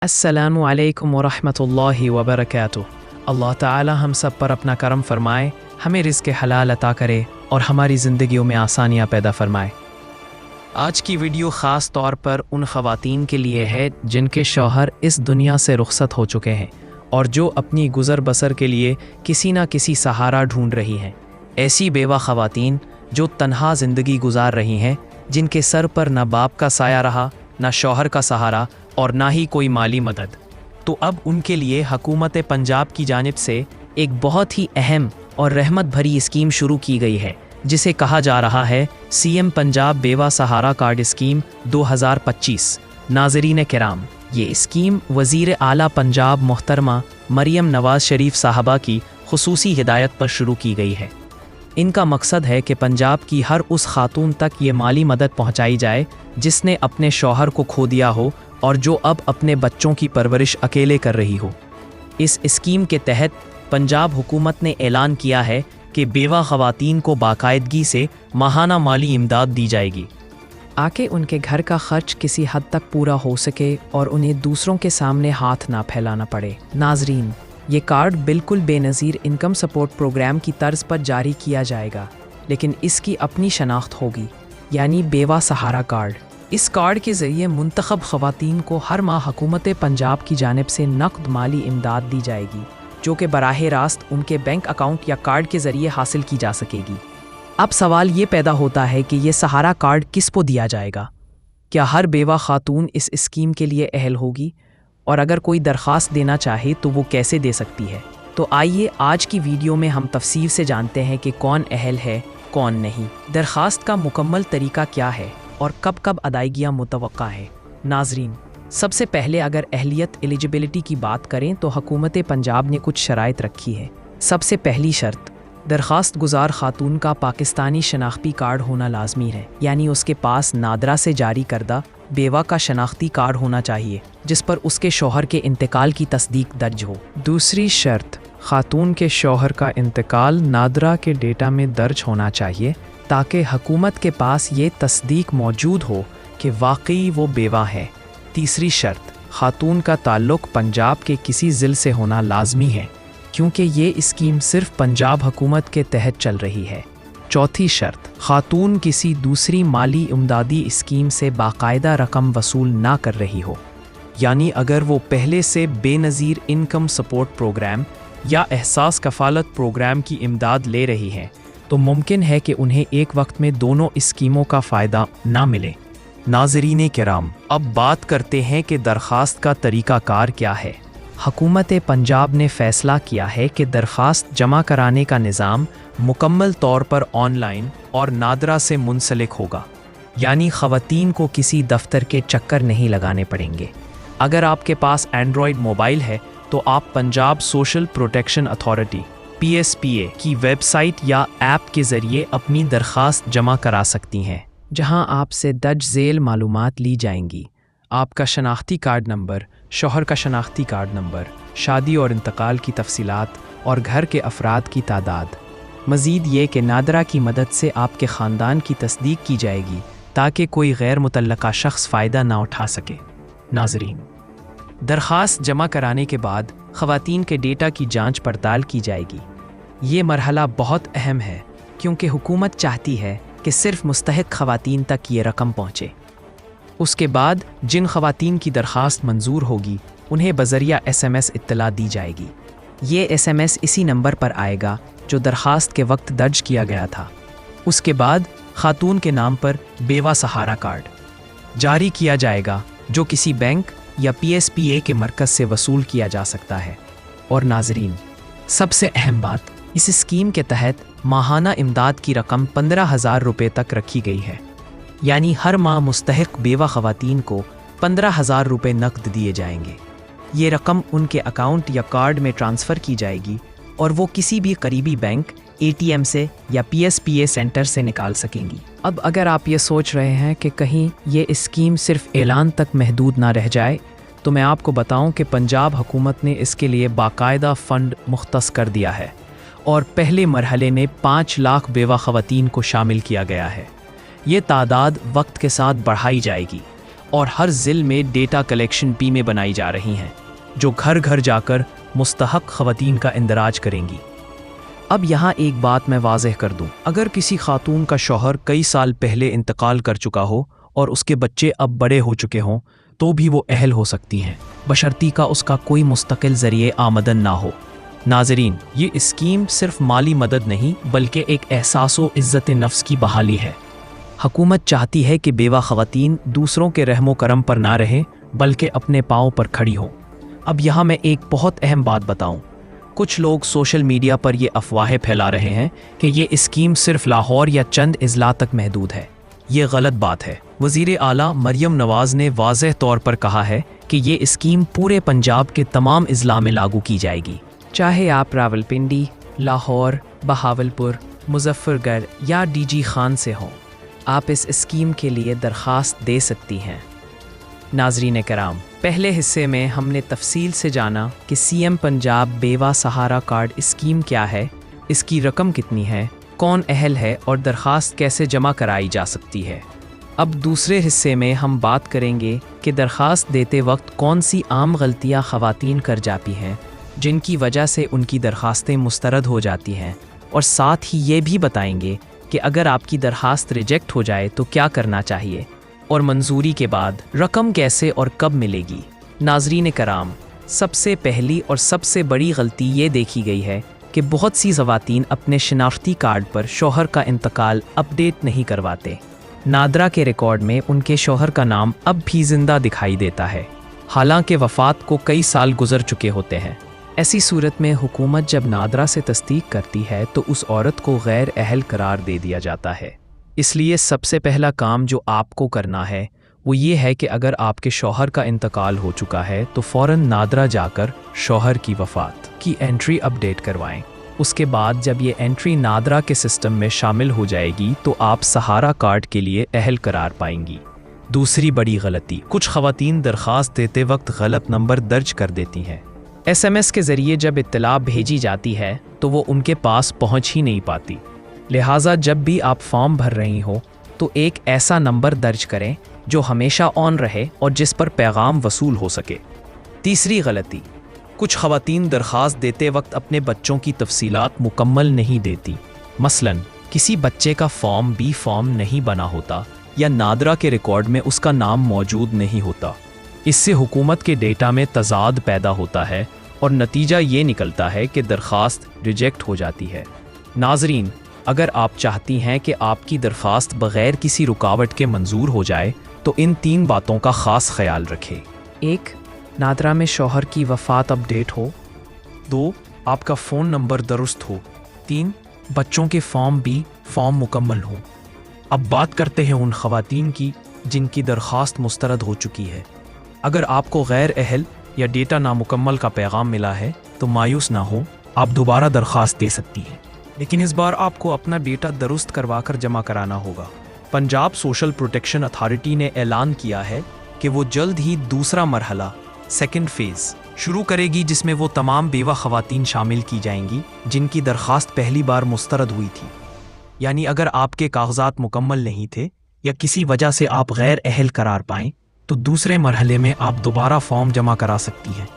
अस्सलामु अलैकुम वरहमतुल्लाहि वबरकातुह। अल्लाह ताला हम सब पर अपना करम फरमाए, हमें रिज़्क़ हलाल अता करे और हमारी ज़िंदगियों में आसानियाँ पैदा फरमाए। आज की वीडियो ख़ास तौर पर उन ख़वातीन के लिए है जिनके शौहर इस दुनिया से रुखसत हो चुके हैं और जो अपनी गुज़र बसर के लिए किसी न किसी सहारा ढूंढ रही हैं। ऐसी बेवा ख़वातीन जो तन्हा ज़िंदगी गुजार रही हैं, जिनके सर पर न बाप का साया रहा, न शौहर का सहारा और ना ही कोई माली मदद। तो अब उनके लिए हुकूमत पंजाब की जानिब से एक बहुत ही अहम और रहमत भरी स्कीम शुरू की गई है, जिसे कहा जा रहा है सीएम पंजाब बेवा सहारा कार्ड स्कीम 2025। नाज़रीन किराम, ये स्कीम वज़ीर आला पंजाब मोहतरमा मरियम नवाज़ शरीफ साहबा की खुसूसी हिदायत पर शुरू की गई है। इनका मकसद है कि पंजाब की हर उस खातून तक ये माली मदद पहुंचाई जाए जिसने अपने शौहर को खो दिया हो और जो अब अपने बच्चों की परवरिश अकेले कर रही हो। इस स्कीम के तहत पंजाब हुकूमत ने ऐलान किया है कि बेवा ख़वातीन को बाकायदगी से माहाना माली इमदाद दी जाएगी, आके उनके घर का खर्च किसी हद तक पूरा हो सके और उन्हें दूसरों के सामने हाथ ना फैलाना पड़े। नाजरीन, ये कार्ड बिल्कुल बेनज़ीर इनकम सपोर्ट प्रोग्राम की तर्ज पर जारी किया जाएगा, लेकिन इसकी अपनी शनाख्त होगी, यानी बेवा सहारा कार्ड। इस कार्ड के ज़रिए मुंतखब ख़वातीन को हर माह हुकूमत पंजाब की जानिब से नक़द माली इमदाद दी जाएगी, जो कि बराह रास्त उनके बैंक अकाउंट या कार्ड के ज़रिए हासिल की जा सकेगी। अब सवाल ये पैदा होता है कि ये सहारा कार्ड किस को दिया जाएगा? क्या हर बेवा खातून इस स्कीम के लिए अहल होगी? और अगर कोई दरख्वास्त देना चाहे तो वो कैसे दे सकती है? तो आइए आज की वीडियो में हम तफसील से जानते हैं कि कौन अहल है, कौन नहीं, दरख्वास्त का मुकम्मल तरीका क्या है और कब कब अदायगियाँ मुतवक्का है। नाजरीन, सबसे पहले अगर अहलियत एलिजिबिलिटी की बात करें तो हुकूमत पंजाब ने कुछ शराइत रखी है। सबसे पहली शर्त, दरख्वास्त गुजार खातून का पाकिस्तानी शनाख्ती कार्ड होना लाजमी है, यानी उसके पास नादरा से जारी करदा बेवा का शनाख्ती कार्ड होना चाहिए जिस पर उसके शौहर के इंतकाल की तस्दीक दर्ज हो। दूसरी शर्त, खातून के शौहर का इंतकाल नादरा के डेटा में दर्ज होना चाहिए ताकि हुकूमत के पास ये तस्दीक मौजूद हो कि वाकई वो बेवा है। तीसरी शर्त, खातून का ताल्लुक़ पंजाब के किसी ज़िल से होना लाजमी है, क्योंकि ये स्कीम सिर्फ पंजाब हुकूमत के तहत चल रही है। चौथी शर्त, खातून किसी दूसरी माली इमदादी स्कीम से बाकायदा रकम वसूल ना कर रही हो, यानी अगर वो पहले से बेनज़ीर इनकम सपोर्ट प्रोग्राम या एहसास कफ़ालत प्रोग्राम की इमदाद ले रही हैं तो मुमकिन है कि उन्हें एक वक्त में दोनों स्कीमों का फ़ायदा ना मिले। नाज़रीन किराम, अब बात करते हैं कि दरख्वास्त का तरीक़ाकार क्या है। हुकूमत पंजाब ने फ़ैसला किया है कि दरख्वास्त जमा कराने का निज़ाम मुकम्मल तौर पर ऑनलाइन और नादरा से मुंसलिक होगा, यानी ख़वातीन को किसी दफ्तर के चक्कर नहीं लगाने पड़ेंगे। अगर आपके पास एंड्रॉयड मोबाइल है तो आप Punjab social protection authority PSPA की वेबसाइट या ऐप के ज़रिए अपनी दरख्वास्त जमा करा सकती हैं, जहां आपसे दर्ज झेल मालूमात ली जाएंगी। आपका शनाख्ती कार्ड नंबर, शौहर का शनाख्ती कार्ड नंबर, शादी और इंतकाल की तफसीलात और घर के अफराद की तादाद। मज़ीद ये कि नादरा की मदद से आपके ख़ानदान की तस्दीक की जाएगी ताकि कोई गैर मुतल्लका शख्स फ़ायदा ना उठा सके। नाज़रीन, दरख्वास्त जमा कराने के बाद ख़वातीन के डेटा की जांच पड़ताल की जाएगी। ये मरहला बहुत अहम है क्योंकि हुकूमत चाहती है कि सिर्फ मुस्तहिक़ ख़वातीन तक ये रकम पहुँचे। उसके बाद जिन ख़वातीन की दरख्वास्त मंजूर होगी उन्हें बज़रिया SMS इत्तला दी जाएगी। ये SMS इसी नंबर पर आएगा जो दरख्वास्त के वक्त दर्ज किया गया था। उसके बाद खातून के नाम पर बेवा सहारा कार्ड जारी किया जाएगा जो किसी बैंक या PSPA के मरकज़ से वसूल किया जा सकता है। और नाजरीन, सबसे अहम बात, इस स्कीम के तहत माहाना इमदाद की रकम 15,000 रुपये तक रखी गई है, यानी हर माह मुस्तहिक़ बेवा ख़वातीन को 15,000 रुपये नकद दिए जाएंगे। ये रकम उनके अकाउंट या कार्ड में ट्रांसफ़र की जाएगी और वो किसी भी करीबी बैंक, ATM से या PSPA सेंटर से निकाल सकेंगी। अब अगर आप ये सोच रहे हैं कि कहीं ये स्कीम सिर्फ ऐलान तक महदूद ना रह जाए, तो मैं आपको बताऊं कि पंजाब हुकूमत ने इसके लिए बाकायदा फ़ंड मुख्तस कर दिया है और पहले मरहले में 5 लाख बेवा ख़वातीन को शामिल किया गया है। ये तादाद वक्त के साथ बढ़ाई जाएगी और हर ज़िले में डेटा कलेक्शन टीमें बनाई जा रही हैं जो घर घर जाकर मुस्तहक ख़वातीन का इंदराज करेंगी। अब यहाँ एक बात मैं वाज़ेह कर दूँ, अगर किसी खातून का शौहर कई साल पहले इंतकाल कर चुका हो और उसके बच्चे अब बड़े हो चुके हों तो भी वो अहल हो सकती हैं, बशर्ती का उसका कोई मुस्तकिल ज़रिए आमदन ना हो। नाज़रीन, ये स्कीम सिर्फ माली मदद नहीं बल्कि एक एहसास-ओ इज़्ज़त नफ्स की बहाली है। हुकूमत चाहती है कि बेवा ख़वातीन दूसरों के रहमो करम पर ना रहें बल्कि अपने पाँव पर खड़ी हों। अब यहाँ मैं एक बहुत अहम बात बताऊँ। कुछ लोग सोशल मीडिया पर ये अफवाहें फैला रहे हैं कि ये स्कीम सिर्फ लाहौर या चंद अजला तक महदूद है। ये गलत बात है। वज़ीर आला मरियम नवाज़ ने वाज़ेह तौर पर कहा है कि ये स्कीम पूरे पंजाब के तमाम अजला में लागू की जाएगी। चाहे आप रावलपिंडी, लाहौर, बहावलपुर, मुजफ्फरगढ़ या डीजी खान से हों, आप इस स्कीम के लिए दरख्वास्त दे सकती हैं। नाज़रीन कराम, पहले हिस्से में हमने तफसील से जाना कि सीएम पंजाब बेवा सहारा कार्ड स्कीम क्या है, इसकी रकम कितनी है, कौन अहल है और दरख्वास्त कैसे जमा कराई जा सकती है। अब दूसरे हिस्से में हम बात करेंगे कि दरख्वास्त देते वक्त कौन सी आम गलतियां ख़वातीन कर जाती हैं जिनकी वजह से उनकी दरख्वास्तें मुस्तरद हो जाती हैं, और साथ ही ये भी बताएंगे कि अगर आपकी दरख्वास्त रिजेक्ट हो जाए तो क्या करना चाहिए और मंजूरी के बाद रकम कैसे और कब मिलेगी। नाज़रीन कराम, सबसे पहली और सबसे बड़ी गलती ये देखी गई है कि बहुत सी ख़वातीन अपने शनाख्ती कार्ड पर शौहर का इंतकाल अपडेट नहीं करवाते। नादरा के रिकॉर्ड में उनके शौहर का नाम अब भी ज़िंदा दिखाई देता है, हालांकि वफ़ात को कई साल गुजर चुके होते हैं। ऐसी सूरत में हुकूमत जब नादरा से तस्दीक करती है तो उस औरत को गैर अहल करार दे दिया जाता है। इसलिए सबसे पहला काम जो आपको करना है वो ये है कि अगर आपके शौहर का इंतकाल हो चुका है तो फ़ौरन नादरा जाकर शौहर की वफ़ात की एंट्री अपडेट करवाएं। उसके बाद जब ये एंट्री नादरा के सिस्टम में शामिल हो जाएगी तो आप सहारा कार्ड के लिए अहल करार पाएंगी। दूसरी बड़ी गलती, कुछ ख़वातीन दरख्वास्त देते वक्त गलत नंबर दर्ज कर देती हैं। SMS के ज़रिए जब इत्तला भेजी जाती है तो वो उनके पास पहुँच ही नहीं पाती। लिहाजा जब भी आप फॉर्म भर रही हो तो एक ऐसा नंबर दर्ज करें जो हमेशा ऑन रहे और जिस पर पैगाम वसूल हो सके। तीसरी गलती, कुछ ख़वातीन दरख्वास्त देते वक्त अपने बच्चों की तफसीलात मुकम्मल नहीं देती। मसलन किसी बच्चे का फॉर्म B फॉर्म नहीं बना होता या नादरा के रिकॉर्ड में उसका नाम मौजूद नहीं होता। इससे हुकूमत के डेटा में तज़ाद पैदा होता है और नतीजा ये निकलता है कि दरख्वास्त रिजेक्ट हो जाती है। नाज़रीन, अगर आप चाहती हैं कि आपकी दरख्वास्त बग़ैर किसी रुकावट के मंजूर हो जाए तो इन 3 बातों का ख़ास ख्याल रखें। 1. नादरा में शौहर की वफ़ात अपडेट हो। 2. आपका फ़ोन नंबर दुरुस्त हो। 3. बच्चों के फॉर्म B फॉर्म मुकम्मल हो। अब बात करते हैं उन ख़वातीन की जिनकी दरख्वास्त मुस्तरद हो चुकी है। अगर आपको गैर अहल या डेटा नामुकम्मल का पैगाम मिला है तो मायूस ना हो, आप दोबारा दरख्वास्त दे सकती हैं, लेकिन इस बार आपको अपना डेटा दुरुस्त करवाकर जमा कराना होगा। पंजाब सोशल प्रोटेक्शन अथॉरिटी ने ऐलान किया है कि वो जल्द ही दूसरा मरहला सेकंड फेज़ शुरू करेगी जिसमें वो तमाम बेवा ख़वातीन शामिल की जाएंगी जिनकी दरख्वास्त पहली बार मुस्तरद हुई थी। यानी अगर आपके कागजात मुकम्मल नहीं थे या किसी वजह से आप गैर अहल करार पाएँ तो दूसरे मरहले में आप दोबारा फॉर्म जमा करा सकती हैं।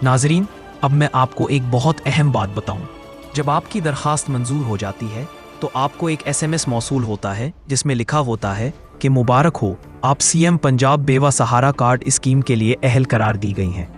नाज़रीन, अब मैं आपको एक बहुत अहम बात बताऊं। जब आपकी दरख्वास्त मंजूर हो जाती है तो आपको एक SMS मौसूल होता है जिसमें लिखा होता है कि मुबारक हो, आप CM पंजाब बेवा सहारा कार्ड स्कीम के लिए अहल करार दी गई हैं।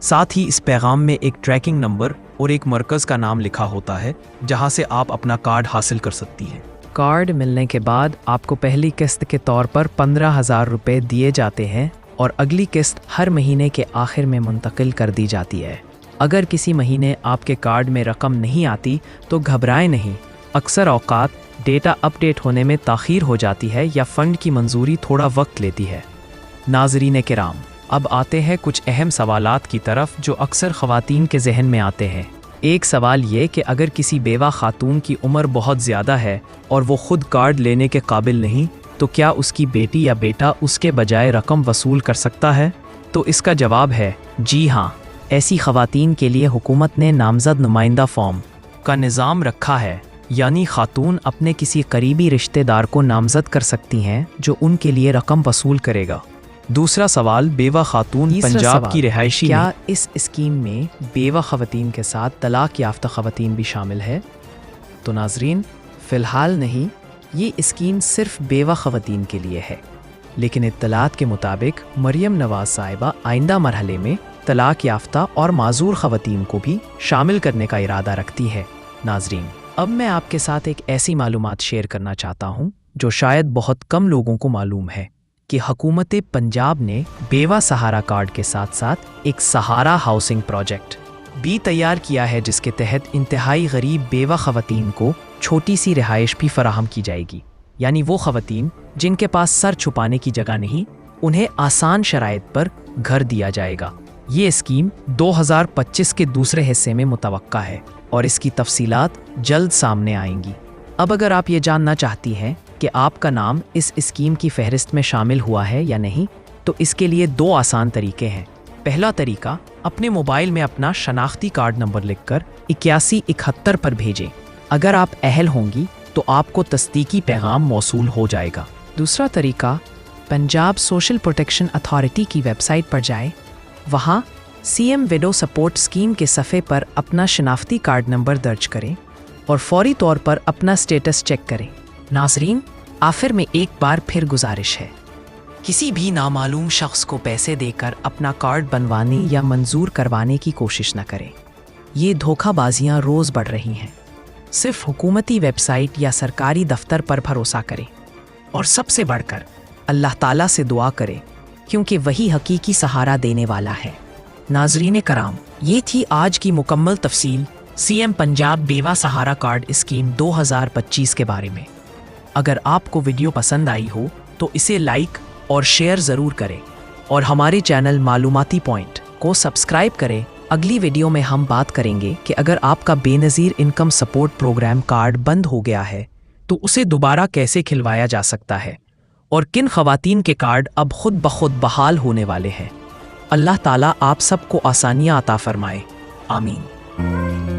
साथ ही इस पैगाम में एक ट्रैकिंग नंबर और एक मरकज़ का नाम लिखा होता है जहां से आप अपना कार्ड हासिल कर सकती हैं। कार्ड मिलने के बाद आपको पहली किस्त के तौर पर 15,000 रुपये दिए जाते हैं और अगली किस्त हर महीने के आखिर में मुंतकिल कर दी जाती है। अगर किसी महीने आपके कार्ड में रकम नहीं आती तो घबराएं नहीं। अक्सर औकात डेटा अपडेट होने में ताख़ीर हो जाती है या फ़ंड की मंजूरी थोड़ा वक्त लेती है। नाज़रीन किराम, अब आते हैं कुछ अहम सवालात की तरफ जो अक्सर ख़वातीन के जहन में आते हैं। एक सवाल ये कि अगर किसी बेवा खातून की उम्र बहुत ज़्यादा है और वो ख़ुद कार्ड लेने के काबिल नहीं तो क्या उसकी बेटी या बेटा उसके बजाय रकम वसूल कर सकता है? तो इसका जवाब है जी हाँ। ऐसी ख़वातीन के लिए हुकूमत ने नामज़द नुमाइंदा फ़ॉर्म का निज़ाम रखा है, यानी खातून अपने किसी करीबी रिश्तेदार को नामज़द कर सकती हैं जो उनके लिए रकम वसूल करेगा। दूसरा सवाल, बेवा खातून पंजाब की रिहायशी क्या इस स्कीम में बेवा ख़वातीन के साथ तलाक याफ्ता ख़वातीन भी शामिल है? तो नाजरीन, फ़िलहाल नहीं, ये स्कीम सिर्फ बेवा ख़वातीन के लिए है, लेकिन इत्तलात के मुताबिक मरियम नवाज साहिबा आइंदा मरहले में तलाक याफ्ता और माजूर ख़वातीन को भी शामिल करने का इरादा रखती है। नाजरीन, अब मैं आपके साथ एक ऐसी मालूमात शेयर करना चाहता हूँ जो शायद बहुत कम लोगों को मालूम है कि हुकूमत पंजाब ने बेवा सहारा कार्ड के साथ साथ एक सहारा हाउसिंग प्रोजेक्ट भी तैयार किया है, जिसके तहत इंतहाई गरीब बेवा ख़वातीन को छोटी सी रिहाइश भी फराहम की जाएगी। यानी वो ख़वातीन जिनके पास सर छुपाने की जगह नहीं, उन्हें आसान शराइत पर घर दिया जाएगा। ये स्कीम 2025 के दूसरे हिस्से में मुतवक्का है और इसकी तफसीलात जल्द सामने आएंगी। अब अगर आप ये जानना चाहती हैं कि आपका नाम इस स्कीम की फहरिस्त में शामिल हुआ है या नहीं, तो इसके लिए 2 आसान तरीके हैं। पहला तरीका, अपने मोबाइल में अपना शनाख्ती कार्ड नंबर लिखकर 8171 पर भेजें। अगर आप अहल होंगी तो आपको तस्दीकी पैगाम मौसूल हो जाएगा। दूसरा तरीका, पंजाब सोशल प्रोटेक्शन अथॉरिटी की वेबसाइट पर जाएं, वहाँ CM विडो सपोर्ट स्कीम के सफ़े पर अपना शनाख्ती कार्ड नंबर दर्ज करें और फौरी तौर पर अपना स्टेटस चेक करें। नाजरीन, आखिर में एक बार फिर गुजारिश है, किसी भी नामालूम शख्स को पैसे देकर अपना कार्ड बनवाने या मंजूर करवाने की कोशिश न करें। ये धोखाबाजियाँ रोज़ बढ़ रही हैं। सिर्फ हुकूमती वेबसाइट या सरकारी दफ्तर पर भरोसा करें और सबसे बढ़कर अल्लाह ताला से दुआ करें, क्योंकि वही हकीकी सहारा देने वाला है। नाजरीन कराम, ये थी आज की मुकम्मल तफसील CM पंजाब बेवा सहारा कार्ड स्कीम 2025 के बारे में। अगर आपको वीडियो पसंद आई हो तो इसे लाइक और शेयर ज़रूर करें और हमारे चैनल मालूमाती पॉइंट को सब्सक्राइब करें। अगली वीडियो में हम बात करेंगे कि अगर आपका Benazir income support programme card बंद हो गया है तो उसे दोबारा कैसे खिलवाया जा सकता है और किन ख़वातीन के कार्ड अब खुद ब खुद बहाल होने वाले हैं। अल्लाह ताला आप सबको आसानियाँ अता फरमाए। आमीन।